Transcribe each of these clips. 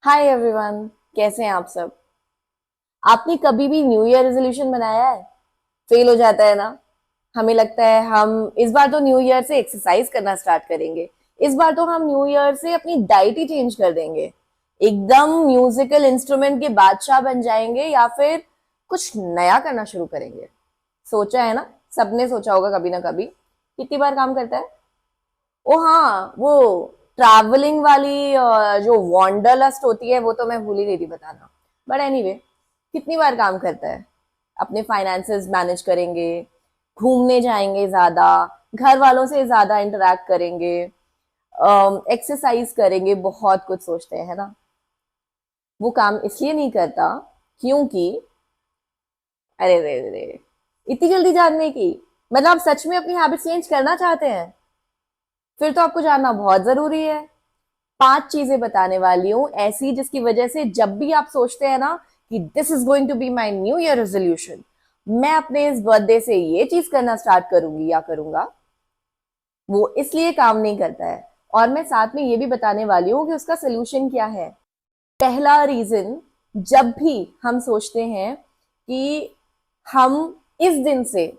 Hi everyone, कैसे हैं आप सब। आपने कभी भी न्यू ईयर रेजोल्यूशन बनाया है? फेल हो जाता है ना। हमें लगता है हम इस बार तो न्यू ईयर से एक्सरसाइज करना स्टार्ट करेंगे। इस बार तो हम न्यू ईयर से अपनी डाइट ही चेंज कर देंगे। एकदम म्यूजिकल इंस्ट्रूमेंट के बादशाह बन जाएंगे या फिर कुछ नया करना शुरू करेंगे। सोचा है ना, सबने सोचा होगा कभी ना कभी। कितनी बार काम करता है। ओ हाँ, वो ट्रैवलिंग वाली जो वॉन्डरलस्ट होती है वो तो मैं भूल ही गई थी बताना। बट एनीवे, कितनी बार काम करता है। अपने फाइनेंसेस मैनेज करेंगे, घूमने जाएंगे ज्यादा, घर वालों से ज्यादा इंटरेक्ट करेंगे, एक्सरसाइज करेंगे, बहुत कुछ सोचते हैं, है ना। वो काम इसलिए नहीं करता क्योंकि अरे रे रे रे, इतनी जल्दी जानने की मतलब आप सच में अपनी हैबिट चेंज करना चाहते हैं? फिर तो आपको जानना बहुत जरूरी है। 5 चीजें बताने वाली हूँ ऐसी जिसकी वजह से जब भी आप सोचते हैं ना कि this is going to be my new year resolution, मैं अपने इस बर्थडे से ये चीज करना स्टार्ट करूंगी या करूंगा, वो इसलिए काम नहीं करता है। और मैं साथ में ये भी बताने वाली हूँ कि उसका सोल्यूशन क्या है। पहला रीजन, जब भी हम सोचते हैं कि हम इस दिन से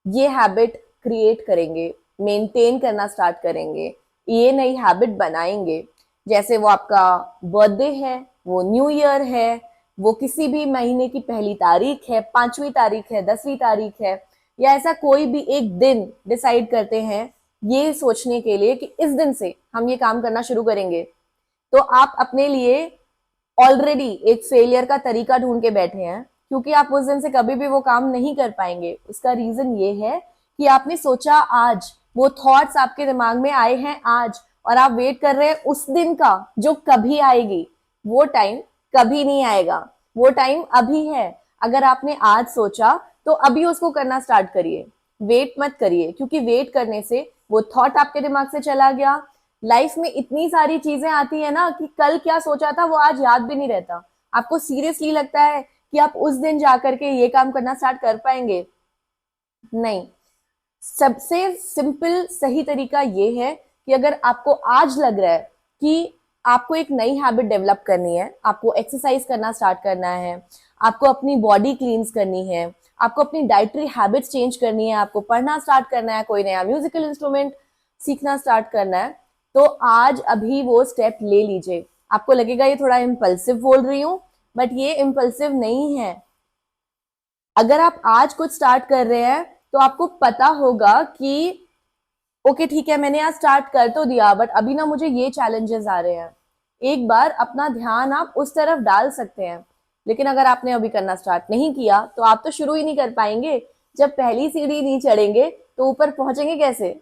ये हैबिट क्रिएट करेंगे, मेंटेन करना स्टार्ट करेंगे, ये नई हैबिट बनाएंगे, जैसे वो आपका बर्थडे है, वो न्यू ईयर है, वो किसी भी महीने की पहली तारीख है, 5वीं तारीख है, 10वीं तारीख है, या ऐसा कोई भी एक दिन डिसाइड करते हैं ये सोचने के लिए कि इस दिन से हम ये काम करना शुरू करेंगे, तो आप अपने लिए ऑलरेडी एक फेलियर का तरीका ढूंढ के बैठे हैं, क्योंकि आप उस दिन से कभी भी वो काम नहीं कर पाएंगे। उसका रीजन ये है कि आपने सोचा आज, वो थॉट्स आपके दिमाग में आए हैं आज, और आप वेट कर रहे हैं उस दिन का जो कभी आएगी। वो टाइम कभी नहीं आएगा, वो टाइम अभी है। अगर आपने आज सोचा तो अभी उसको करना स्टार्ट करिए। वेट मत करिए, क्योंकि वेट करने से वो थॉट आपके दिमाग से चला गया। लाइफ में इतनी सारी चीजें आती है ना कि कल क्या सोचा था वो आज याद भी नहीं रहता। आपको सीरियसली लगता है कि आप उस दिन जाकर के ये काम करना स्टार्ट कर पाएंगे? नहीं। सबसे सिंपल सही तरीका ये है कि अगर आपको आज लग रहा है कि आपको एक नई हैबिट डेवलप करनी है, आपको एक्सरसाइज करना स्टार्ट करना है, आपको अपनी बॉडी क्लींस करनी है, आपको अपनी डाइटरी हैबिट्स चेंज करनी है, आपको पढ़ना स्टार्ट करना है, कोई नया म्यूजिकल इंस्ट्रूमेंट सीखना स्टार्ट करना है, तो आज अभी वो स्टेप ले लीजिए। आपको लगेगा ये थोड़ा इम्पल्सिव बोल रही हूँ, बट ये इम्पल्सिव नहीं है। अगर आप आज कुछ स्टार्ट कर रहे हैं तो आपको पता होगा कि ओके ठीक है, मैंने आज स्टार्ट कर तो दिया, बट अभी ना मुझे ये चैलेंजेस आ रहे हैं। एक बार अपना ध्यान आप उस तरफ डाल सकते हैं। लेकिन अगर आपने अभी करना स्टार्ट नहीं किया तो आप तो शुरू ही नहीं कर पाएंगे। जब पहली सीढ़ी नहीं चढ़ेंगे तो ऊपर पहुंचेंगे कैसे?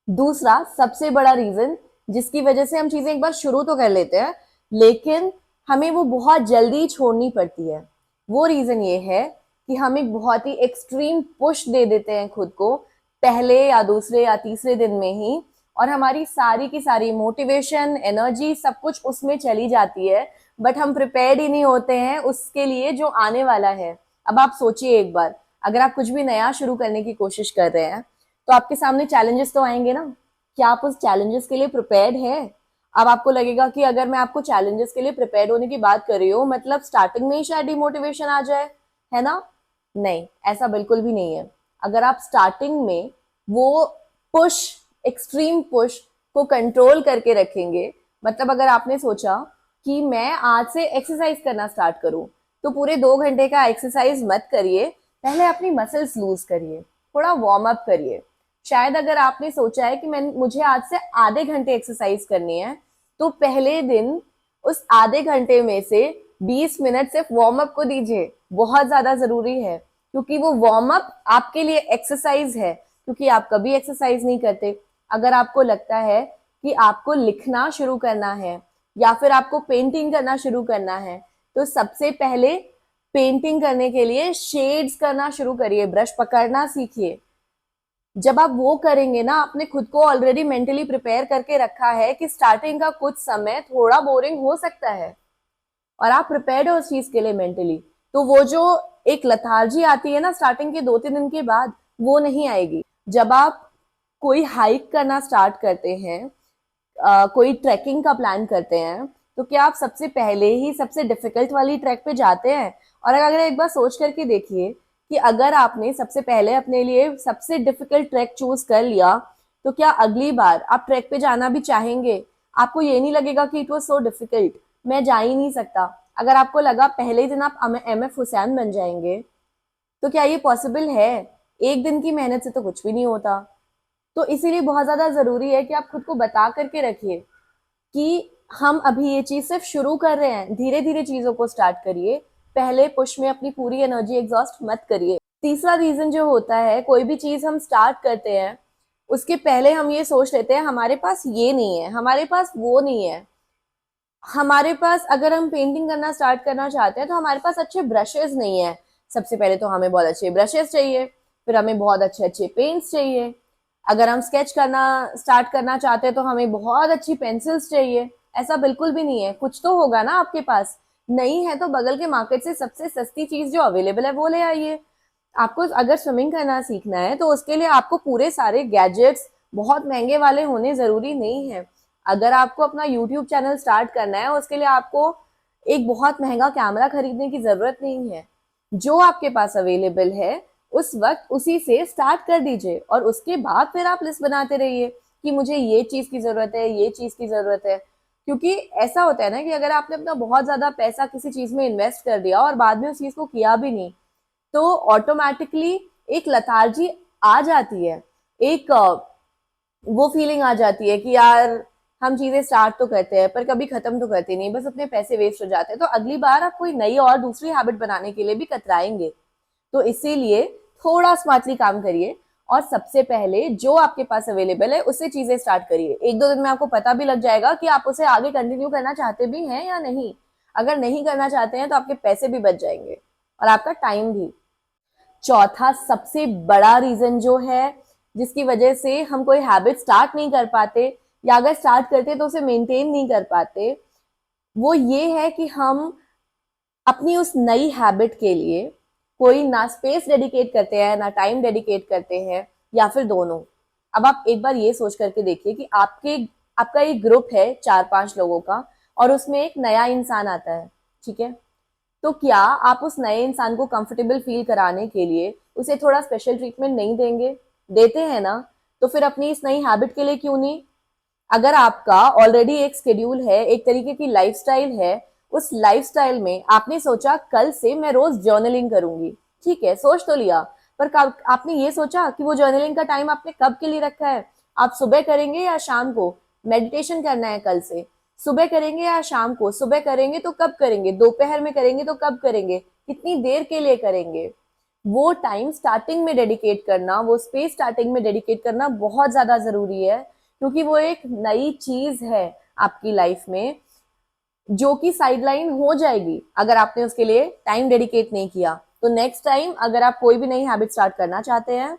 दूसरा सबसे बड़ा रीजन जिसकी वजह से हम चीजें एक बार शुरू तो कर लेते हैं लेकिन हमें वो बहुत जल्दी छोड़नी पड़ती है, वो रीजन ये है कि हम एक बहुत ही एक्सट्रीम पुश दे देते हैं खुद को पहले या दूसरे या तीसरे दिन में ही, और हमारी सारी की सारी मोटिवेशन, एनर्जी, सब कुछ उसमें चली जाती है। बट हम प्रिपेयर्ड ही नहीं होते हैं उसके लिए जो आने वाला है। अब आप सोचिए एक बार, अगर आप कुछ भी नया शुरू करने की कोशिश कर रहे हैं तो आपके सामने चैलेंजेस तो आएंगे ना। क्या आप उस चैलेंजेस के लिए प्रिपेयर्ड है? अब आपको लगेगा कि अगर मैं आपको चैलेंजेस के लिए प्रिपेयर्ड होने की बात कर रही हूँ मतलब स्टार्टिंग में ही शायद डिमोटिवेशन आ जाए, है ना। नहीं, ऐसा बिल्कुल भी नहीं है। अगर आप स्टार्टिंग में वो पुश, एक्सट्रीम पुश को कंट्रोल करके रखेंगे, मतलब अगर आपने सोचा कि मैं आज से एक्सरसाइज करना स्टार्ट करूं, तो पूरे 2 घंटे का एक्सरसाइज मत करिए, पहले अपनी मसल्स लूज करिए, थोड़ा वार्म अप करिए। शायद अगर आपने सोचा है कि मैं मुझे आज से आधे घंटे एक्सरसाइज करनी है, तो पहले दिन उस आधे घंटे में से 20 मिनट सिर्फ वार्म अप को दीजिए। बहुत ज्यादा जरूरी है, क्योंकि वो वार्म अप आपके लिए एक्सरसाइज है, क्योंकि आप कभी एक्सरसाइज नहीं करते। अगर आपको लगता है कि आपको लिखना शुरू करना है या फिर आपको पेंटिंग करना शुरू करना है, तो सबसे पहले पेंटिंग करने के लिए शेड्स करना शुरू करिए, ब्रश पकड़ना सीखिए। जब आप वो करेंगे ना, आपने खुद को ऑलरेडी मेंटली प्रिपेयर करके रखा है कि स्टार्टिंग का कुछ समय थोड़ा बोरिंग हो सकता है, और आप प्रिपेयर्ड हो उस चीज के लिए मेंटली, तो वो जो एक लथार्जी आती है ना स्टार्टिंग के 2-3 दिन के बाद, वो नहीं आएगी। जब आप कोई हाइक करना स्टार्ट करते हैं, कोई ट्रैकिंग का प्लान करते हैं, तो क्या आप सबसे पहले ही सबसे डिफिकल्ट वाली ट्रैक पे जाते हैं? और अगर एक बार सोच करके देखिए कि अगर आपने सबसे पहले अपने लिए सबसे डिफिकल्ट ट्रैक चूज कर लिया, तो क्या अगली बार आप ट्रैक पे जाना भी चाहेंगे? आपको ये नहीं लगेगा कि इट वॉज सो डिफिकल्ट, मैं जा ही नहीं सकता। अगर आपको लगा पहले ही दिन आप एम एफ हुसैन बन जाएंगे, तो क्या ये पॉसिबल है? एक दिन की मेहनत से तो कुछ भी नहीं होता। तो इसीलिए बहुत ज्यादा जरूरी है कि आप खुद को बता करके रखिए कि हम अभी ये चीज सिर्फ शुरू कर रहे हैं, धीरे धीरे चीजों को स्टार्ट करिए, पहले पुश में अपनी पूरी एनर्जी एग्जॉस्ट मत करिए। तीसरा रीजन जो होता है, कोई भी चीज हम स्टार्ट करते हैं उसके पहले हम ये सोच लेते हैं हमारे पास ये नहीं है, हमारे पास वो नहीं है। हमारे पास अगर हम पेंटिंग करना स्टार्ट करना चाहते हैं तो हमारे पास अच्छे ब्रशेस नहीं है। सबसे पहले तो हमें बहुत अच्छे ब्रशेस चाहिए, फिर हमें बहुत अच्छे अच्छे पेंट्स चाहिए। अगर हम स्केच करना स्टार्ट करना चाहते हैं तो हमें बहुत अच्छी पेंसिल्स चाहिए। ऐसा बिल्कुल भी नहीं है, कुछ तो होगा ना आपके पास। नहीं है तो बगल के मार्केट से सबसे सस्ती चीज जो अवेलेबल है वो ले आइए। आपको अगर स्विमिंग करना सीखना है तो उसके लिए आपको पूरे सारे गैजेट्स बहुत महंगे वाले होने जरूरी नहीं है। अगर आपको अपना यूट्यूब चैनल स्टार्ट करना है उसके लिए आपको एक बहुत महंगा कैमरा खरीदने की जरूरत नहीं है। जो आपके पास अवेलेबल है उस वक्त उसी से स्टार्ट कर दीजिए, और उसके बाद फिर आप लिस्ट बनाते रहिए कि मुझे ये चीज की जरूरत है, ये चीज की जरूरत है। क्योंकि ऐसा होता है ना कि अगर आपने अपना बहुत ज्यादा पैसा किसी चीज में इन्वेस्ट कर दिया और बाद में उस चीज को किया भी नहीं, तो ऑटोमेटिकली एक लतारजी आ जाती है, एक वो फीलिंग आ जाती है कि यार हम चीजें स्टार्ट तो करते हैं पर कभी खत्म तो करते नहीं, बस अपने पैसे वेस्ट हो जाते हैं। तो अगली बार आप कोई नई और दूसरी हैबिट बनाने के लिए भी कतराएंगे। तो इसीलिए थोड़ा स्मार्टली काम करिए, और सबसे पहले जो आपके पास अवेलेबल है उससे चीजें स्टार्ट करिए। एक दो दिन में आपको पता भी लग जाएगा कि आप उसे आगे कंटिन्यू करना चाहते भी हैं या नहीं। अगर नहीं करना चाहते हैं तो आपके पैसे भी बच जाएंगे और आपका टाइम भी। चौथा सबसे बड़ा रीजन जो है जिसकी वजह से हम कोई हैबिट स्टार्ट नहीं कर पाते, या अगर स्टार्ट करते तो उसे मेंटेन नहीं कर पाते, वो ये है कि हम अपनी उस नई हैबिट के लिए कोई ना स्पेस डेडिकेट करते हैं ना टाइम डेडिकेट करते हैं, या फिर दोनों। अब आप एक बार ये सोच करके देखिए कि आपका एक ग्रुप है 4-5 लोगों का, और उसमें एक नया इंसान आता है, ठीक है? तो क्या आप उस नए इंसान को कंफर्टेबल फील कराने के लिए उसे थोड़ा स्पेशल ट्रीटमेंट नहीं देंगे? देते हैं ना। तो फिर अपनी इस नई हैबिट के लिए क्यों नहीं? अगर आपका ऑलरेडी एक शेड्यूल है, एक तरीके की लाइफस्टाइल है, उस लाइफस्टाइल में आपने सोचा कल से मैं रोज जर्नलिंग करूंगी, ठीक है, सोच तो लिया, पर आपने ये सोचा कि वो जर्नलिंग का टाइम आपने कब के लिए रखा है? आप सुबह करेंगे या शाम को? मेडिटेशन करना है कल से, सुबह करेंगे या शाम को? सुबह करेंगे तो कब करेंगे? दोपहर में करेंगे तो कब करेंगे? कितनी देर के लिए करेंगे? वो टाइम स्टार्टिंग में डेडिकेट करना, वो स्पेस स्टार्टिंग में डेडिकेट करना बहुत ज्यादा जरूरी है, क्योंकि वो एक नई चीज है आपकी लाइफ में जो कि साइडलाइन हो जाएगी अगर आपने उसके लिए टाइम डेडिकेट नहीं किया। तो नेक्स्ट टाइम अगर आप कोई भी नई हैबिट स्टार्ट करना चाहते हैं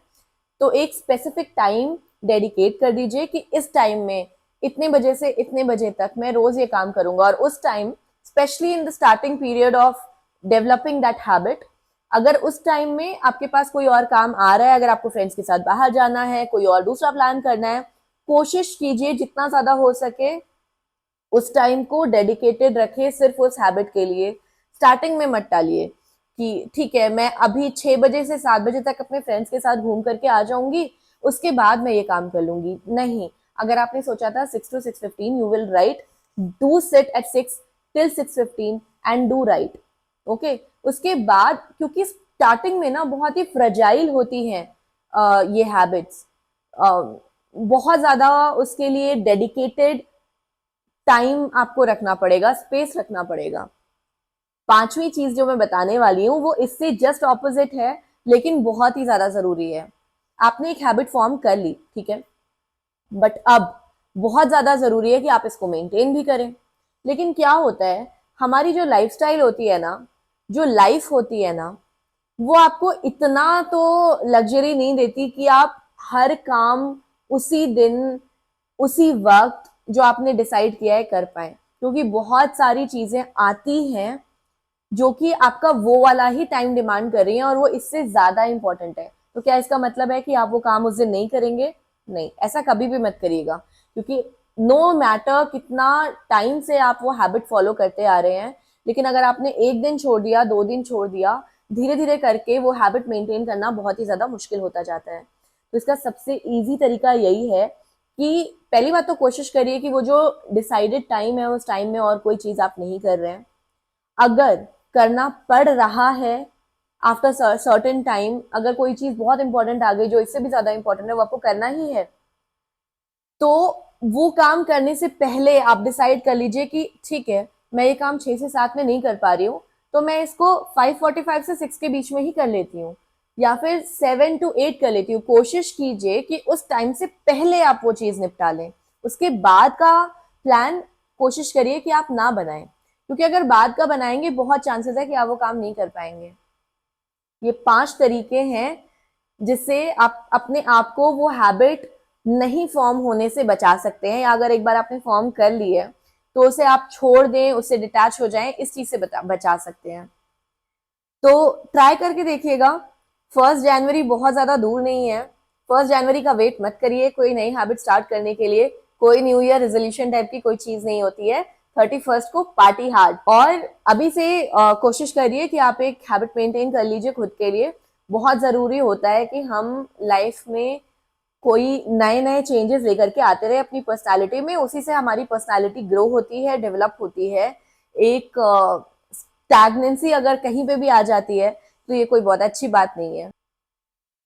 तो एक स्पेसिफिक टाइम डेडिकेट कर दीजिए कि इस टाइम में इतने बजे से इतने बजे तक मैं रोज ये काम करूंगा। और उस time, specially in the starting period of developing that habit, अगर उस टाइम में आपके पास कोई और काम आ रहा है, अगर आपको फ्रेंड्स के साथ बाहर जाना है, कोई और दूसरा प्लान करना है, कोशिश कीजिए जितना ज्यादा हो सके उस टाइम को डेडिकेटेड रखिए सिर्फ उस हैबिट के लिए। स्टार्टिंग में मत टालिए कि ठीक है मैं अभी 6 बजे से 7 बजे तक अपने फ्रेंड्स के साथ घूम करके आ जाऊंगी, उसके बाद मैं ये काम कर लूंगी। नहीं, अगर आपने सोचा था 6 to 6:15 you will write, do sit at 6 till 6:15 and do right. Okay, उसके बाद क्योंकि स्टार्टिंग में ना बहुत ही फ्रेजाइल होती हैं ये हैबिट्स, बहुत ज्यादा उसके लिए डेडिकेटेड टाइम आपको रखना पड़ेगा, स्पेस रखना पड़ेगा। पांचवी चीज जो मैं बताने वाली हूँ वो इससे जस्ट ऑपोजिट है, लेकिन बहुत ही ज्यादा जरूरी है। आपने एक हैबिट फॉर्म कर ली, ठीक है, बट अब बहुत ज्यादा जरूरी है कि आप इसको मेंटेन भी करें। लेकिन क्या होता है, हमारी जो लाइफस्टाइल होती है ना, जो लाइफ होती है ना, वो आपको इतना तो लग्जरी नहीं देती कि आप हर काम उसी दिन उसी वक्त जो आपने डिसाइड किया है कर पाए। क्योंकि बहुत सारी चीजें आती हैं जो कि आपका वो वाला ही टाइम डिमांड कर रही हैं और वो इससे ज्यादा इंपॉर्टेंट है। तो क्या इसका मतलब है कि आप वो काम उस दिन नहीं करेंगे? नहीं, ऐसा कभी भी मत करिएगा। क्योंकि नो मैटर कितना टाइम से आप वो हैबिट फॉलो करते आ रहे हैं, लेकिन अगर आपने एक दिन छोड़ दिया, 2 दिन छोड़ दिया, धीरे धीरे करके वो हैबिट मेंटेन करना बहुत ही ज्यादा मुश्किल होता जाता है। तो इसका सबसे इजी तरीका यही है कि पहली बात तो कोशिश करिए कि वो जो डिसाइडेड टाइम है उस टाइम में और कोई चीज आप नहीं कर रहे हैं। अगर करना पड़ रहा है आफ्टर सर्टेन टाइम, अगर कोई चीज बहुत इंपॉर्टेंट आ गई जो इससे भी ज्यादा इंपॉर्टेंट है, वो आपको करना ही है, तो वो काम करने से पहले आप डिसाइड कर लीजिए कि ठीक है, मैं ये काम 6 से 7 में नहीं कर पा रही हूँ, तो मैं इसको 5:45 से 6 के बीच में ही कर लेती हूँ, या फिर 7 to 8 कर लेती हूँ। कोशिश कीजिए कि उस टाइम से पहले आप वो चीज निपटा लें। उसके बाद का प्लान कोशिश करिए कि आप ना बनाएं, क्योंकि अगर बाद का बनाएंगे बहुत चांसेस है कि आप वो काम नहीं कर पाएंगे। ये 5 तरीके हैं जिससे आप अपने आप को वो हैबिट नहीं फॉर्म होने से बचा सकते हैं, या अगर एक बार आपने फॉर्म कर ली है तो उसे आप छोड़ दें, उससे डिटैच हो जाएं, इस चीज से बचा सकते हैं। तो ट्राई करके देखिएगा। 1 जनवरी बहुत ज्यादा दूर नहीं है। 1 जनवरी का वेट मत करिए कोई नई हैबिट स्टार्ट करने के लिए। कोई न्यू ईयर रेजोल्यूशन टाइप की कोई चीज नहीं होती है। 31 को पार्टी हार्ड, और अभी से कोशिश करिए कि आप एक हैबिट मेंटेन कर लीजिए खुद के लिए। बहुत जरूरी होता है कि हम लाइफ में कोई नए नए चेंजेस लेकर के आते रहे अपनी पर्सनालिटी में, उसी से हमारी पर्सनालिटी ग्रो होती है, डेवलप होती है। एक स्टैग्नेंसी अगर कहीं पे भी आ जाती है तो ये कोई बहुत अच्छी बात नहीं है।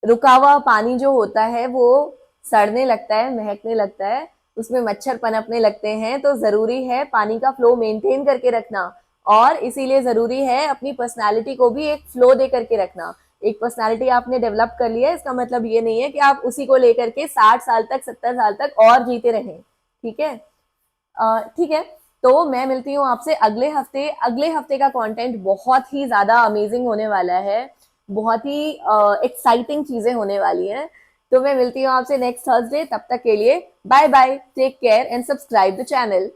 रुका हुआ पानी जो होता है वो सड़ने लगता है, महकने लगता है, उसमें मच्छर पनपने लगते हैं। तो जरूरी है पानी का फ्लो मेंटेन करके रखना, और इसीलिए जरूरी है अपनी पर्सनालिटी को भी एक फ्लो दे करके रखना। एक पर्सनालिटी आपने डेवलप कर लिया है, इसका मतलब ये नहीं है कि आप उसी को लेकर के 60 साल तक, 70 साल तक और जीते रहें। ठीक है? ठीक है। तो मैं मिलती हूँ आपसे अगले हफ्ते। अगले हफ्ते का कंटेंट बहुत ही ज्यादा अमेजिंग होने वाला है, बहुत ही एक्साइटिंग चीजें होने वाली हैं। तो मैं मिलती हूँ आपसे नेक्स्ट थर्सडे। तब तक के लिए bye bye, take care and subscribe the channel.